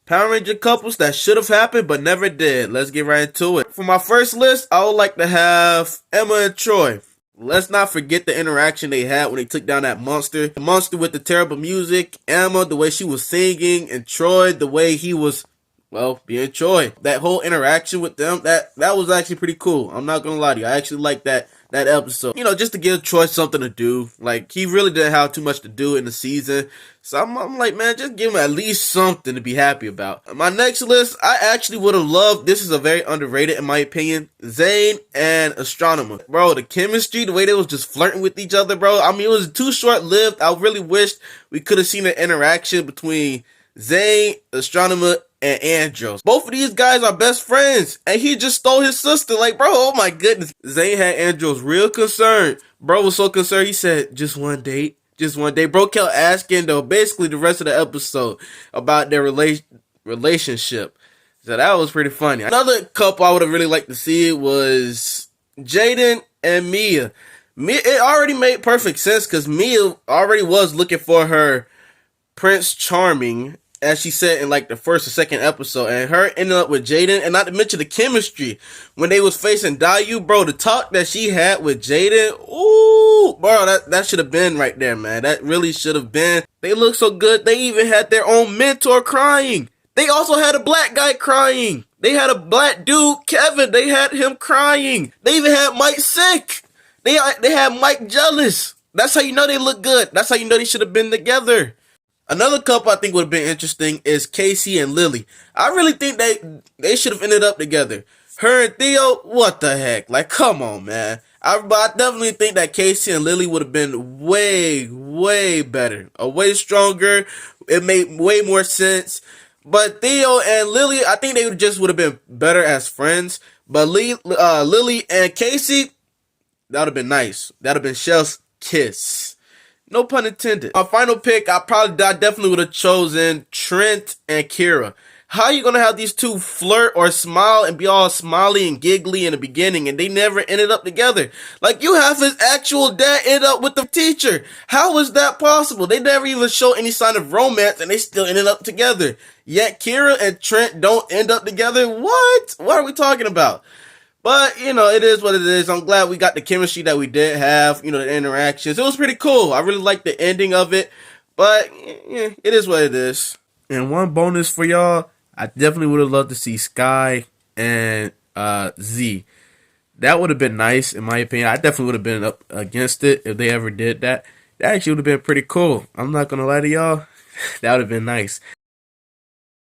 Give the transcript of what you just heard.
Power Ranger couples that should have happened but never did. Let's get right into it. For my first list, I would like to have Emma and Troy. Let's not forget the interaction they had when they took down that monster. The monster with the terrible music, Emma, the way she was singing, and Troy, the way he was, well, being Troy. That whole interaction with them, that was actually pretty cool. I'm not gonna lie to you. I actually like that episode. You know, just to give Troy something to do. Like, he really didn't have too much to do in the season. So I'm like, man, just give him at least something to be happy about. My next list, I actually would have loved, this is a very underrated in my opinion, Zane and Astronomer. Bro, the chemistry, the way they was just flirting with each other, bro. I mean, it was too short-lived. I really wished we could have seen an interaction between Zane, Astronomer, and Andros. Both of these guys are best friends, and he just stole his sister. Like, bro, oh my goodness. Zane had Andros real concerned. Bro was so concerned, he said, just one date. Just one day. Bro kept asking, though, basically the rest of the episode about their relationship. So that was pretty funny. Another couple I would have really liked to see was Jaden and Mia. It already made perfect sense because Mia already was looking for her Prince Charming, as she said in like the first or second episode, and her ending up with Jaden, and not to mention the chemistry when they was facing Dayu, bro. The talk that she had with Jaden, ooh, bro, that should have been right there, man. That really should have been. They look so good. They even had their own mentor crying. They also had a black guy crying. They had a black dude, Kevin. They had him crying. They even had Mike sick. They had Mike jealous. That's how you know they look good. That's how you know they should have been together. Another couple I think would have been interesting is Casey and Lily. I really think they should have ended up together. Her and Theo, what the heck? Like, come on, man. But I definitely think that Casey and Lily would have been way, way better. Way stronger. It made way more sense. But Theo and Lily, I think they just would have been better as friends. But Lily and Casey, that would have been nice. That would have been Chef's kiss. No pun intended. My final pick, I definitely would have chosen Trent and Kira. How are you going to have these two flirt or smile and be all smiley and giggly in the beginning and they never ended up together? Like, you have his actual dad end up with the teacher. How is that possible? They never even show any sign of romance and they still ended up together. Yet Kira and Trent don't end up together? What? What are we talking about? But, you know, it is what it is. I'm glad we got the chemistry that we did have, you know, the interactions. It was pretty cool. I really liked the ending of it. But, yeah, it is what it is. And one bonus for y'all, I definitely would have loved to see Sky and Z. That would have been nice, in my opinion. I definitely would have been up against it if they ever did that. That actually would have been pretty cool. I'm not going to lie to y'all. That would have been nice.